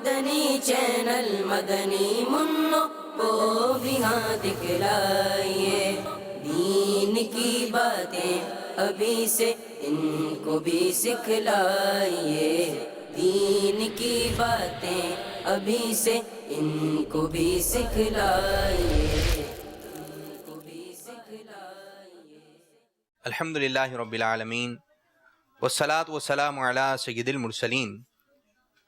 مدنی channel مدنی منو کو بھی ہاں دکھلائیے، دین کی باتیں ابھی سے ان کو بھی سکھلائیے، دین کی باتیں ابھی سے ان کو بھی سکھلائیے، الحمدللہ رب العالمین والصلاة والسلام علی سید المرسلین،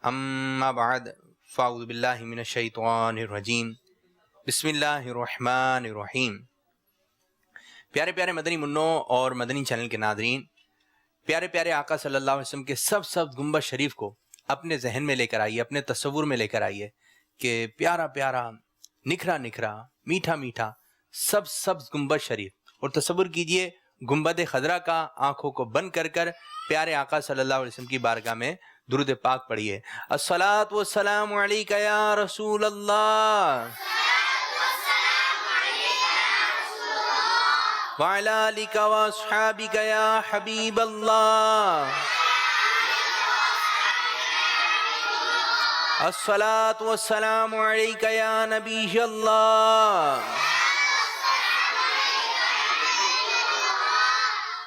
اما بعد فاعوذ باللہ من الشیطان الرجیم، بسم اللہ الرحمن الرحیم۔ پیارے پیارے مدنی منوں اور مدنی چینل کے ناظرین، پیارے پیارے آقا صلی اللہ علیہ وسلم کے سب گنبد شریف کو اپنے ذہن میں لے کر آئیے، اپنے تصور میں لے کر آئیے کہ پیارا پیارا، نکھرا نکھرا، میٹھا میٹھا سب گنبد شریف، اور تصور کیجئے گنبد خضرا کا آنکھوں کو بند کر کر پیارے آقا صلی اللہ علیہ وسلم کی بارگاہ میں درود پاک پڑھیے۔ الصلاۃ والسلام علیک یا رسول اللہ، وعلی آلک واصحابک یا حبیب اللہ، الصلاۃ والسلام علیک یا نبی اللہ،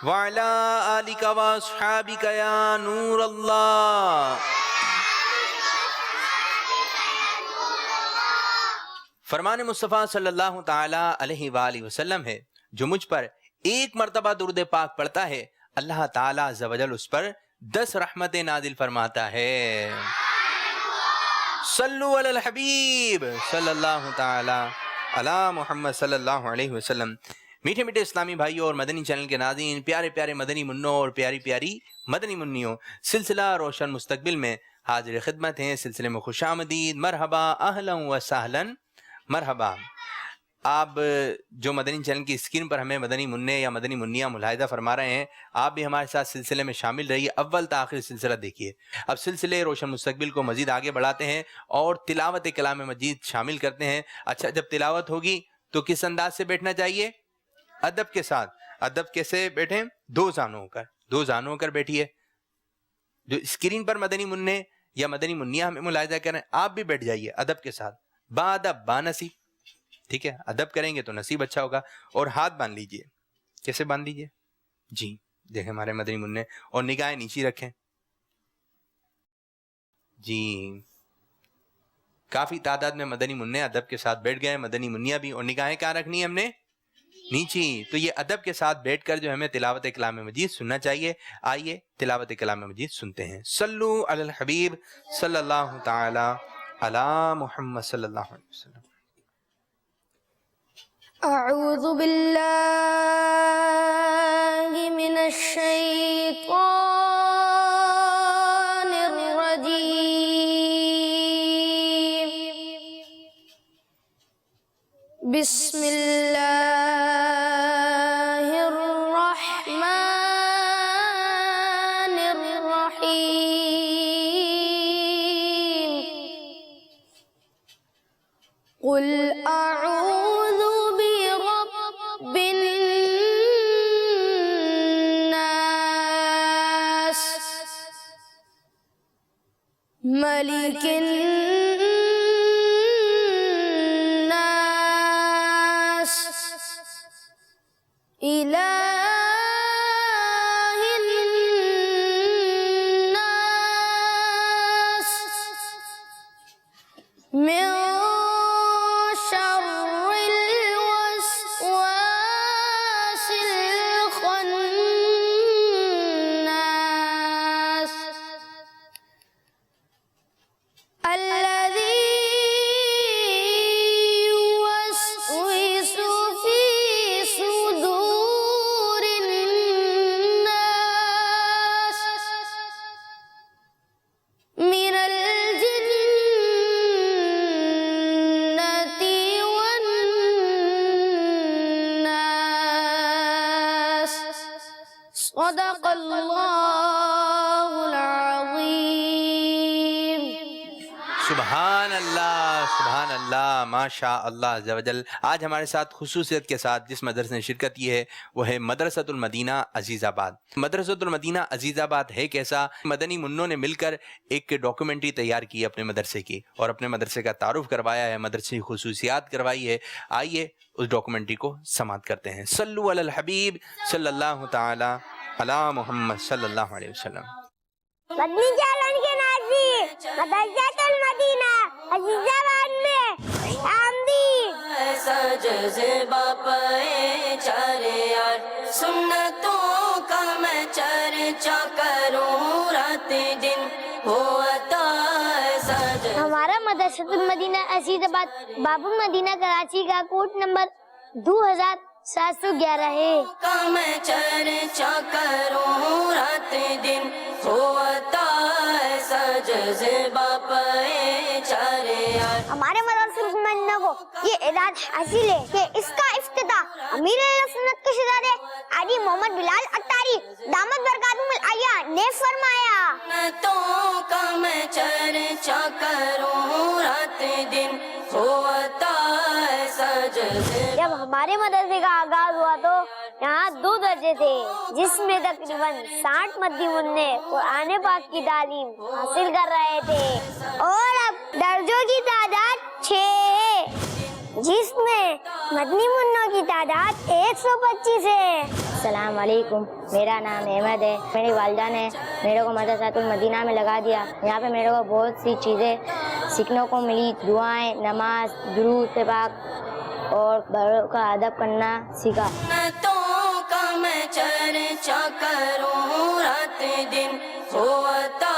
وعلی آلک واصحابک یا نور اللہ۔ فرمان مصطفیٰ صلی اللہ تعالی علیہ وآلہ وسلم ہے، جو مجھ پر ایک مرتبہ درود پاک پڑھتا ہے اللہ تعالی عز و جل اس پر 10 رحمتیں نازل فرماتا ہے۔ صلو علی الحبیب صلی اللہ تعالی علی محمد صلی اللہ علیہ وسلم۔ میٹھے میٹھے اسلامی بھائیوں اور مدنی چینل کے ناظرین، پیارے پیارے مدنی منوں اور پیاری پیاری مدنی منیوں، سلسلہ روشن مستقبل میں حاضر خدمت ہیں۔ سلسلے میں خوش آمدید، مرحبا، اہلا و سہلا، مرحبا۔ آپ جو مدنی چینل کی اسکرین پر ہمیں مدنی منع یا مدنی منیاں ملاحظہ فرما رہے ہیں، آپ بھی ہمارے ساتھ سلسلے میں شامل رہیے، اول تا آخر سلسلہ دیکھیے۔ اب سلسلے روشن مستقبل کو مزید آگے بڑھاتے ہیں اور تلاوت کلام مجید شامل کرتے ہیں۔ اچھا، جب تلاوت ہوگی تو کس انداز سے بیٹھنا چاہیے؟ ادب کے ساتھ۔ ادب کیسے بیٹھیں؟ 2 زانوں ہو کر بیٹھیے۔ جو اسکرین پر مدنی منع یا مدنی منیاں ہمیں ملاحظہ کریں، آپ بھی بیٹھ جائیے ادب کے ساتھ، با ادب با نصیب، ٹھیک ہے؟ ادب کریں گے تو نصیب اچھا ہوگا۔ اور ہاتھ باندھ لیجئے۔ کیسے باندھ لیجئے؟ جی دیکھیں ہمارے مدنی منع، اور نگاہیں نیچی رکھیں۔ جی کافی تعداد میں مدنی منع ادب کے ساتھ بیٹھ گئے، مدنی منیاں بھی، اور نگاہیں کہاں رکھنی ہے ہم نے؟ نیچی۔ تو یہ ادب کے ساتھ بیٹھ کر جو ہمیں تلاوت کلام مجید سننا چاہیے۔ آئیے تلاوت کلام مجید سنتے ہیں۔ صلو علی الحبیب صلی اللہ تعالی علی محمد صلی اللہ علیہ وسلم۔ اعوذ باللہ من الشیطان الرجیم، بسم اللہ الرحمن الرحیم، قل اعوذ برب الناس، ملک الناس، الہ الناس، من شر الوسواس الخناس، الذي يوسوس في صدور الناس من الجنة والناس، صدق اللہ العظیم۔ سبحان اللہ ماشاء اللہ عز و جل۔ آج ہمارے ساتھ خصوصیت کے ساتھ جس مدرسے نے شرکت کی ہے وہ ہے مدرسۃ المدینہ عزیز آباد۔ مدرسۃ المدینہ عزیز آباد ہے کیسا؟ مدنی منوں نے مل کر ایک ڈاکومنٹری تیار کی اپنے مدرسے کی اور اپنے مدرسے کا تعارف کروایا ہے، مدرسے کی خصوصیات کروائی ہے۔ آئیے اس ڈاکومنٹری کو سماعت کرتے ہیں۔ صلو علی الحبیب صلی اللہ تعالی علی محمد صلی اللہ علیہ وسلم۔ مدنی چینل کے ناظرین، مدرسۃ المدینہ عزیز آباد میں آمدید۔ ایسا جذبہ پائے چارے یار، سنتوں کا میں چرچا کروں رات دن، ہو عطا ایسا ہمارا مدرسۃ المدینہ عزیز آباد باب المدینہ کراچی کا کوڈ نمبر 2711 ہے۔ کا میں چرچا کروں رات دن، ہو عطا ایسا جذبہ پائے چارے یار۔ ہمارے مدرسۃ المدینہ کو یہ اعزاز حاصل ہے کہ اس کا افتتاح امیر اہل سنت کے شہزادے حاجی محمد بلال اتاری دامت برکاتہم العالیہ نے فرمایا۔ سنتوں کا میں چرچا کروں رات دن، ہو عطا ایسا جذبہ۔ جب ہمارے مدرسے کا آغاز ہوا تو یہاں 2 درجے تھے، جس میں تقریباً 60 مدنی منع قرآن پاک کی تعلیم حاصل کر رہے تھے، اور اب درجوں کی تعداد 6 ہے، جس میں مدنی منوں کی تعداد 125 ہے۔ السلام علیکم، میرا نام احمد ہے۔ میری والدہ نے میرے کو مدرسۃ المدینہ میں لگا دیا۔ یہاں پہ میرے کو بہت سی چیزیں سیکھنے کو ملی، دعائیں، نماز، درود پاک اور بڑوں کا ادب کرنا سیکھا۔ سنتوں کا میں چرچا کروں رات دن، ہو عطا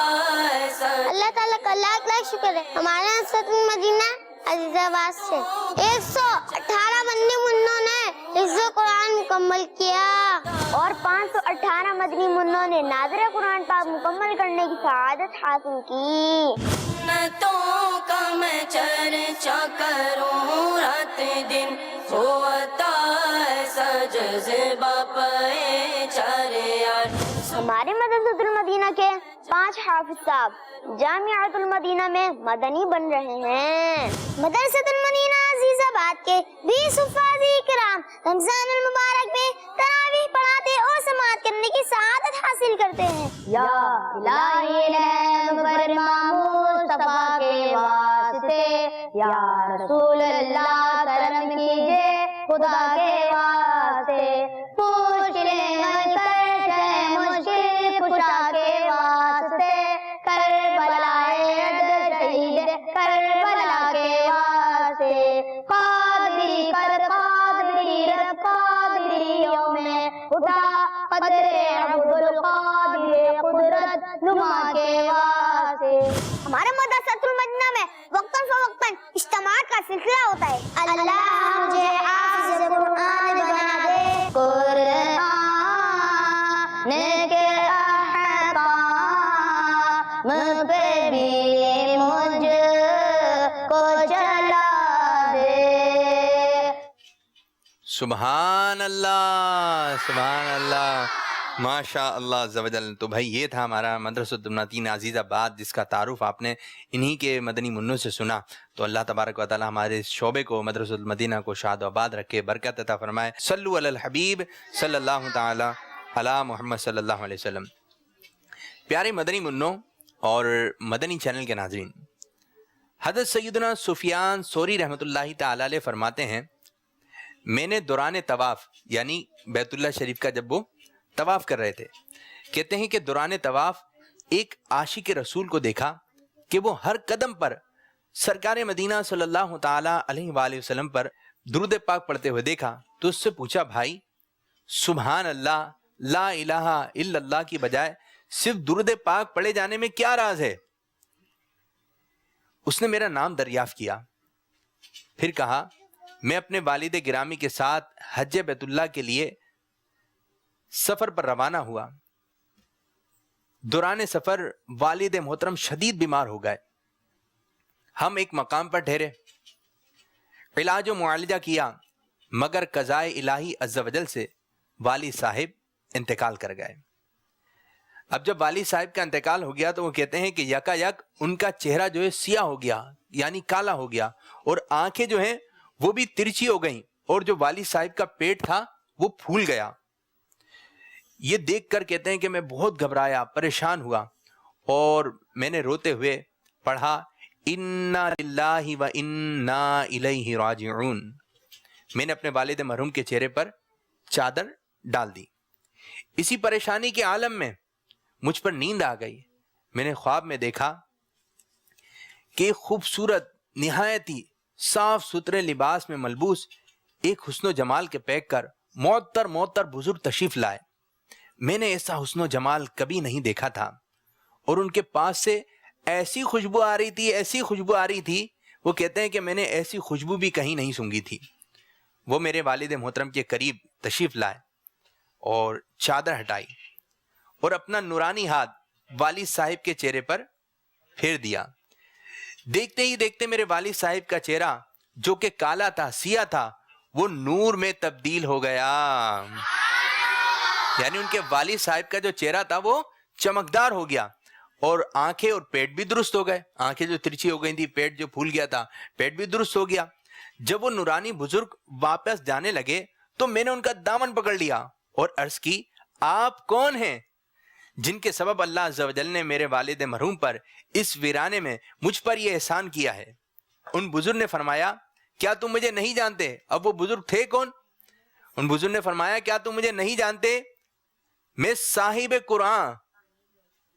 ایسا۔ اللہ تعالیٰ کا لاکھ لاکھ شکر ہے، ہمارے مدرسۃ المدینہ عزیز آباد سے 118 مدنی منوں نے حفظ قرآن مکمل کیا اور 518 مدنی منوں نے ناظر قرآن پاک مکمل کرنے کی سعادت حاصل کی۔ سنتوں کا میں چرچا کروں رات دن، ہو عطا ایسا جذبہ پائے چارے یار۔ ہمارے مدرسۃ المدینہ کے 5 حافظ صاحب جامعۃ المدینہ میں مدنی بن رہے ہیں۔ مدرسۃ المدینہ عزیز آباد کے 20 حفاظ کرام رمضان المبارک میں تراویح پڑھاتے اور سماعت کرنے کی سعادت حاصل کرتے ہیں۔ یا الہی رحم فرما مصطفیٰ کے واسطے، یا رسول اللہ کرم کیجے خدا کے واسطے، مشکلیں حل کر شہ مشکل کشا کے واسطے، کربلائے عدل شہید کربلا کے واسطے، قادری کر قادری رب قادریوں میں اٹھا قدر عبد القادر قدرت نما کے واسطے۔ ہمارے مدرسۃ المدینہ میں وقتاً فوقتاً اجتماعات کا سلسلہ ہوتا ہے۔ اللہ مجھے حافظ قرآن بنا دے، قرآن کے احکام پہ بھی مجھ کو چلا دے۔ سبحان اللہ ماشاء اللہ عز و جل۔ تو بھائی یہ تھا ہمارا مدرسۃ المدینہ عزیز آباد، جس کا تعارف آپ نے انہی کے مدنی منوں سے سنا۔ تو اللہ تبارک و تعالی ہمارے اس شعبے کو مدرسۃ المدینہ کو شاد و آباد رکھے، برکت عطا فرمائے۔ صلو علی الحبیب صلی اللہ تعالی علی محمد صلی اللہ علیہ وسلم۔ پیارے مدنی منوں اور مدنی چینل کے ناظرین، حضرت سیدنا سفیان ثوری رحمۃ اللہ تعالی علیہ فرماتے ہیں، میں نے دوران طواف یعنی بیت اللہ شریف کا جب وہ طواف کر رہے تھے، کہتے ہیں کہ دوران طواف ایک عاشق رسول کو دیکھا کہ وہ ہر قدم پر سرکار مدینہ صلی اللہ تعالی علیہ وآلہ وسلم پر درود پاک پڑھتے ہوئے دیکھا، تو اس سے پوچھا، بھائی سبحان اللہ لا الہ الا اللہ کی بجائے صرف درود پاک پڑھے جانے میں کیا راز ہے؟ اس نے میرا نام دریافت کیا، پھر کہا میں اپنے والد گرامی کے ساتھ حج بیت اللہ کے لیے سفر پر روانہ ہوا۔ دوران سفر والد محترم شدید بیمار ہو گئے۔ ہم ایک مقام پر ٹھہرے، علاج و معالجہ کیا، مگر قضائے الہی عز و جل سے والد صاحب انتقال کر گئے۔ اب جب والد صاحب کا انتقال ہو گیا تو وہ کہتے ہیں کہ یکا یک ان کا چہرہ جو ہے سیاہ ہو گیا، یعنی کالا ہو گیا، اور آنکھیں جو ہیں وہ بھی ترچھی ہو گئیں، اور جو والد صاحب کا پیٹ تھا وہ پھول گیا۔ یہ دیکھ کر کہتے ہیں کہ میں بہت گھبرایا، پریشان ہوا، اور میں نے روتے ہوئے پڑھا انا للہ و انا الیہ راجعون۔ میں نے اپنے والد مرحوم کے چہرے پر چادر ڈال دی۔ اسی پریشانی کے عالم میں مجھ پر نیند آ گئی۔ میں نے خواب میں دیکھا کہ خوبصورت نہایت ہی صاف ستھرے لباس میں ملبوس ایک حسن و جمال کے پیک کر معطر بزرگ تشریف لائے۔ میں نے ایسا حسن و جمال کبھی نہیں دیکھا تھا، اور ان کے پاس سے ایسی خوشبو آ رہی تھی، وہ کہتے ہیں کہ میں نے ایسی خوشبو بھی کہیں نہیں سونگھی تھی۔ وہ میرے والد محترم کے قریب تشریف لائے اور چادر ہٹائی اور اپنا نورانی ہاتھ والد صاحب کے چہرے پر پھیر دیا۔ دیکھتے ہی دیکھتے میرے والد صاحب کا چہرہ جو کہ کالا تھا، سیاہ تھا، وہ نور میں تبدیل ہو گیا۔ یعنی ان کے والد صاحب کا جو چہرہ تھا وہ چمکدار ہو گیا، اور آنکھیں اور پیٹ بھی درست ہو گئے۔ آنکھیں جو ترچھی ہو گئی تھی، پیٹ جو پھول گیا تھا، پیٹ بھی درست ہو گیا۔ جب وہ نورانی بزرگ واپس جانے لگے تو میں نے ان کا دامن پکڑ لیا اور عرض کی، آپ کون ہیں جن کے سبب اللہ عز و جل نے میرے والد مرحوم پر اس ویرانے میں مجھ پر یہ احسان کیا ہے؟ ان بزرگ نے فرمایا، کیا تم مجھے نہیں جانتے؟ اب وہ بزرگ تھے کون؟ ان بزرگ نے فرمایا، کیا تم مجھے نہیں جانتے؟ میں صاحب قرآن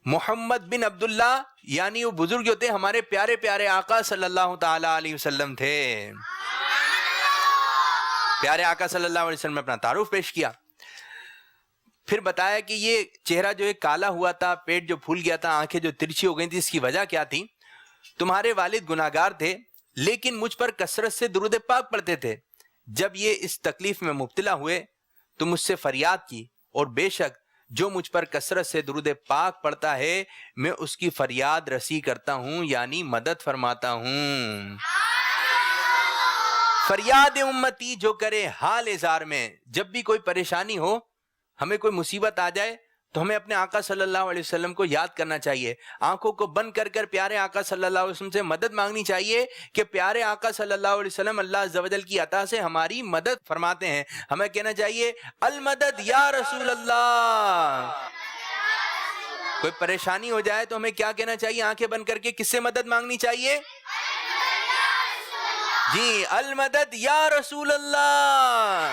محمد بن عبداللہ، یعنی وہ بزرگ جو تھے ہمارے پیارے پیارے آقا صلی اللہ تعالی علیہ وسلم تھے۔ پیارے آقا صلی اللہ علیہ وسلم نے اپنا تعارف پیش کیا، پھر بتایا کہ یہ چہرہ جو ایک کالا ہوا تھا، پیٹ جو پھول گیا تھا، آنکھیں جو ترچھی ہو گئی تھی، اس کی وجہ کیا تھی؟ تمہارے والد گناہگار تھے، لیکن مجھ پر کثرت سے درود پاک پڑھتے تھے۔ جب یہ اس تکلیف میں مبتلا ہوئے تو مجھ سے فریاد کی، اور بے شک جو مجھ پر کثرت سے درود پاک پڑھتا ہے میں اس کی فریاد رسی کرتا ہوں، یعنی مدد فرماتا ہوں۔ فریاد امتی جو کرے حال اظہار میں، جب بھی کوئی پریشانی ہو، ہمیں کوئی مصیبت آ جائے تو ہمیں اپنے آقا صلی اللہ علیہ وسلم کو یاد کرنا چاہیے، آنکھوں کو بند کر کر پیارے آقا صلی اللہ علیہ وسلم سے مدد مانگنی چاہیے کہ پیارے آقا صلی اللہ علیہ وسلم اللہ عز و جل کی عطا سے ہماری مدد فرماتے ہیں۔ ہمیں کہنا چاہیے المدد یا رسول اللہ۔ کوئی پریشانی ہو جائے تو ہمیں کیا کہنا چاہیے؟ آنکھیں بند کر کے کس سے مدد مانگنی چاہیے؟ جی، المدد یا رسول اللہ۔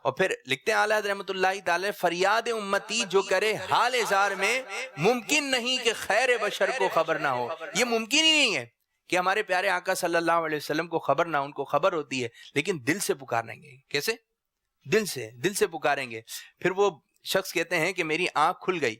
اور پھر لکھتے ہیں اعلیٰ حضرت رحمۃ اللہ تعالی، فریاد امتی جو کرے حال اظہار میں، ممکن نہیں کہ خیر بشر کو خبر نہ ہو۔ یہ ممکن ہی نہیں ہے کہ ہمارے پیارے آقا صلی اللہ علیہ وسلم کو خبر نہ ہو، ان کو خبر ہوتی ہے، لیکن دل سے پکاریں گے۔ کیسے؟ دل سے پکاریں گے۔ پھر وہ شخص کہتے ہیں کہ میری آنکھ کھل گئی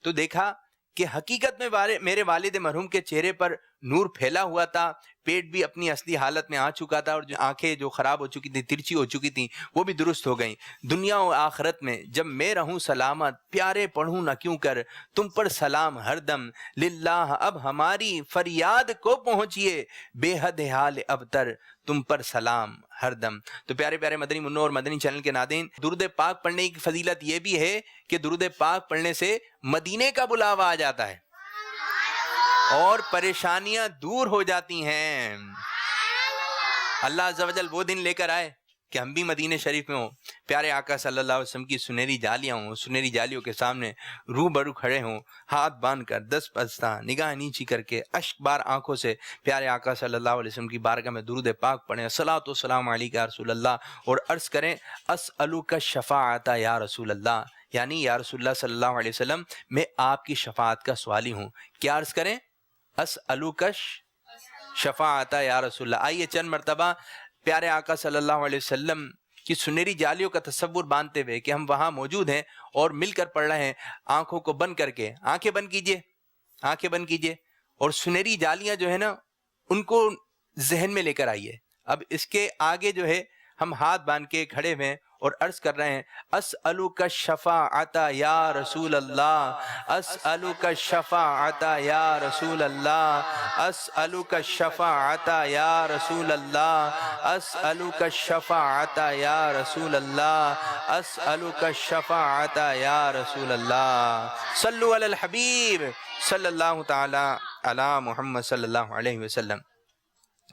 تو دیکھا کہ حقیقت میں میرے والد مرحوم کے چہرے پر نور پھیلا ہوا تھا، پیٹ بھی اپنی اصلی حالت میں آ چکا تھا، اور جو آنکھیں جو خراب ہو چکی تھی، ترچھی ہو چکی تھیں، وہ بھی درست ہو گئیں۔ دنیا و آخرت میں جب میں رہوں سلامت، پیارے پڑھوں نہ کیوں کر تم پر سلام ہر دم، للہ اب ہماری فریاد کو پہنچیے، بے حد حال ابتر تم پر سلام ہر دم۔ تو پیارے پیارے مدنی منوں اور مدنی چینل کے ناظرین، درود پاک پڑھنے کی فضیلت یہ بھی ہے کہ درود پاک پڑھنے سے مدینے کا بلاوا آ جاتا ہے اور پریشانیاں دور ہو جاتی ہیں۔ اللہ عز و جل وہ دن لے کر آئے کہ ہم بھی مدینے شریف میں ہوں، پیارے آقا صلی اللہ علیہ وسلم کی سنہری جالیاں ہوں، سنہری جالیوں کے سامنے روبرو کھڑے ہوں، ہاتھ باندھ کر دست بستہ نگاہ نیچی کر کے اشک بار آنکھوں سے پیارے آقا صلی اللہ علیہ وسلم کی بارگاہ میں درود پاک پڑھیں، الصلاۃ والسلام علیک یا رسول اللہ، اور عرض کریں اسألک الشفاعۃ یا رسول اللہ، یعنی یا رسول اللہ صلی اللہ علیہ وسلم میں آپ کی شفاعت کا سوالی ہوں۔ کیا عرض کریں؟ اسألک الشفاعۃ یا رسول اللہ۔ آئیے چند مرتبہ پیارے آقا صلی اللہ علیہ وسلم کی سنہری جالیوں کا تصور باندھتے ہوئے کہ ہم وہاں موجود ہیں اور مل کر پڑھ رہے ہیں، آنکھوں کو بند کر کے، آنکھیں بند کیجئے اور سنہری جالیاں جو ہے نا ان کو ذہن میں لے کر آئیے۔ اب اس کے آگے جو ہے ہم ہاتھ باندھ کے کھڑے ہوئے اور عرض کر رہے ہیں اسألک الشفاعۃ یا رسول اللہ، اسألک الشفاعۃ یا رسول اللہ، اسألک الشفاعۃ یا رسول اللہ، اسألک الشفاعۃ یا رسول اللہ، اسألک الشفاعۃ یا رسول اللہ۔ صلو علی الحبیب صلی اللہ تعالی علی محمد صلی اللہ علیہ وسلم۔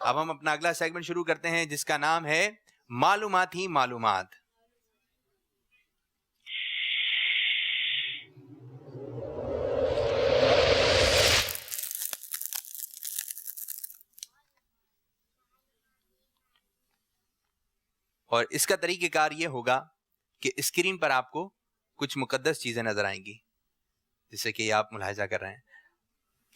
اب ہم اپنا اگلا سیگمنٹ شروع کرتے ہیں جس کا نام ہے معلوماتی معلومات۔ اور اس کا طریقہ کار یہ ہوگا کہ اسکرین پر آپ کو کچھ مقدس چیزیں نظر آئیں گی، جیسے کہ آپ ملاحظہ کر رہے ہیں۔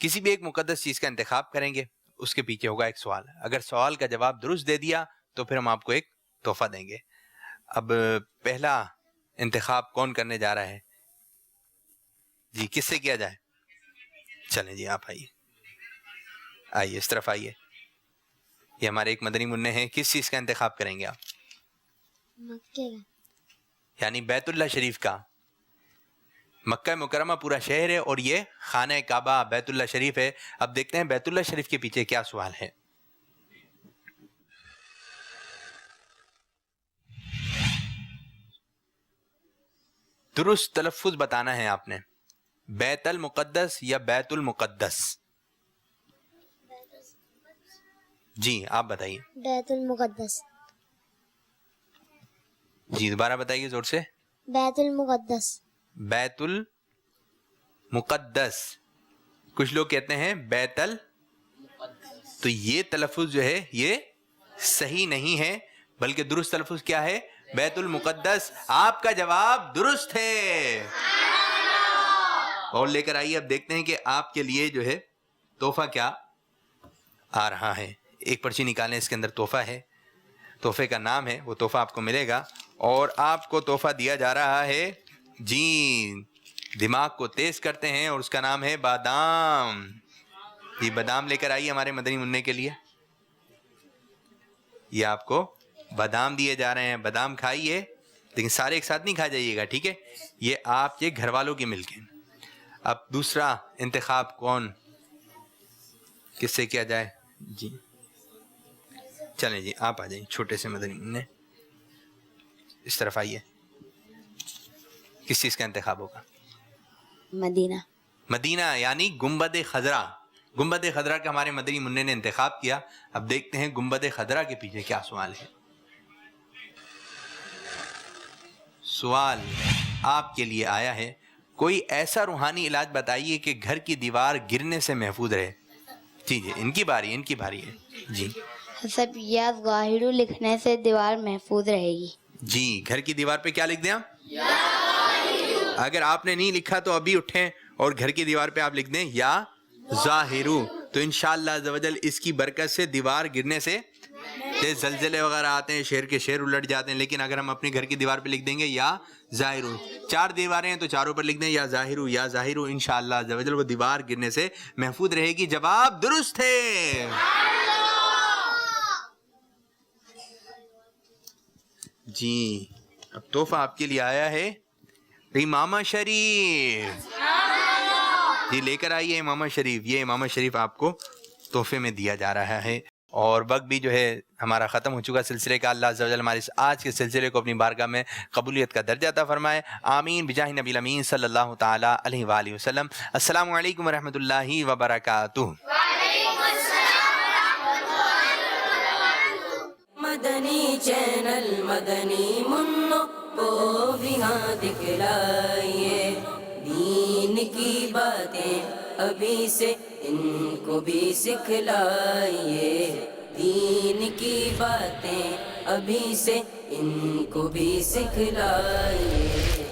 کسی بھی ایک مقدس چیز کا انتخاب کریں گے، اس کے پیچھے ہوگا ایک سوال۔ اگر سوال کا جواب درست دے دیا تو پھر ہم آپ کو ایک تحفہ دیں گے۔ اب پہلا انتخاب کون کرنے جا رہا ہے؟ جی کس سے کیا جائے؟ چلیں جی آپ آئیے، آئیے اس طرف آئیے۔ یہ ہمارے ایک مدنی منع ہیں، کس چیز کا انتخاب کریں گے آپ؟ یعنی بیت اللہ شریف کا۔ مکہ مکرمہ پورا شہر ہے اور یہ خانہ کعبہ بیت اللہ شریف ہے۔ اب دیکھتے ہیں بیت اللہ شریف کے پیچھے کیا سوال ہے۔ درست تلفظ بتانا ہے آپ نے، بیت المقدس یا بیت المقدس؟ جی آپ بتائیے۔ بیت المقدس۔ جی دوبارہ بتائیے زور سے۔ بیت المقدس۔ بیت المقدس، کچھ لوگ کہتے ہیں بیت تو یہ تلفظ جو ہے یہ صحیح نہیں ہے، بلکہ درست تلفظ کیا ہے؟ بیت المقدس۔ آپ کا جواب درست ہے۔ اور لے کر آئیے، اب دیکھتے ہیں کہ آپ کے لیے جو ہے تحفہ کیا آ رہا ہے۔ ایک پرچی نکالیں، اس کے اندر تحفہ ہے، تحفے کا نام ہے، وہ تحفہ آپ کو ملے گا اور آپ کو تحفہ دیا جا رہا ہے، جی دماغ کو تیز کرتے ہیں، اور اس کا نام ہے بادام۔ جی بادام لے کر آئیے ہمارے مدنی منع کے لیے۔ یہ آپ کو بادام دیے جا رہے ہیں، بادام کھائیے، لیکن سارے ایک ساتھ نہیں کھا جائیے گا، ٹھیک ہے؟ یہ آپ کے گھر والوں کی ملک ہے۔ اب دوسرا انتخاب کون کس سے کیا جائے؟ جی چلیں جی آپ آ جائیں، چھوٹے سے مدنی منع اس طرف آئیے۔ کس چیز کا انتخاب ہوگا؟ مدینہ۔ مدینہ یعنی گنبد خضرا۔ گنبد خضرا کا ہمارے مدنی منع نے انتخاب کیا۔ اب دیکھتے ہیں گنبد خضرا کے پیچھے کیا سوال ہے۔ سوال آپ کے لیے آیا ہے، کوئی ایسا روحانی علاج بتائیے کہ گھر کی دیوار گرنے سے محفوظ رہے۔ جی جی ان کی باری ہے۔ جی سب یا ظاہر لکھنے سے دیوار محفوظ رہے گی۔ جی گھر کی دیوار پہ کیا لکھ دیں آپ؟ اگر آپ نے نہیں لکھا تو ابھی اٹھیں اور گھر کی دیوار پہ آپ لکھ دیں یا ظاہرو، تو انشاءاللہ عز و جل اس کی برکت سے دیوار گرنے سے، زلزلے وغیرہ آتے ہیں، شہر کے شہر الٹ جاتے ہیں، لیکن اگر ہم اپنے گھر کی دیوار پہ لکھ دیں گے یا ظاہرو، 4 دیواریں ہیں تو چاروں پر لکھ دیں یا ظاہرو، انشاءاللہ عز و جل وہ دیوار گرنے سے محفوظ رہے گی۔ جواب درست ہے۔ جی اب تحفہ آپ کے لیے آیا ہے امامہ شریف۔ جی لے کر آئیے امامہ شریف۔ یہ امامہ شریف آپ کو تحفے میں دیا جا رہا ہے، اور وقت بھی جو ہے ہمارا ختم ہو چکا سلسلے کا۔ اللہ عز و جل ہمارے آج کے سلسلے کو اپنی بارگاہ میں قبولیت کا درجہ عطا فرمائے، آمین بجاہ نبی الامین صلی اللہ تعالی علیہ وآلہ وسلم۔ السلام علیکم ورحمۃ اللہ وبرکاتہ۔ مدنی چینل مدنی منو کو بھی ہاں دکھلائیے، دین کی باتیں ابھی سے ان کو بھی سکھلائیے، دین کی باتیں ابھی سے ان کو بھی سکھلائیے۔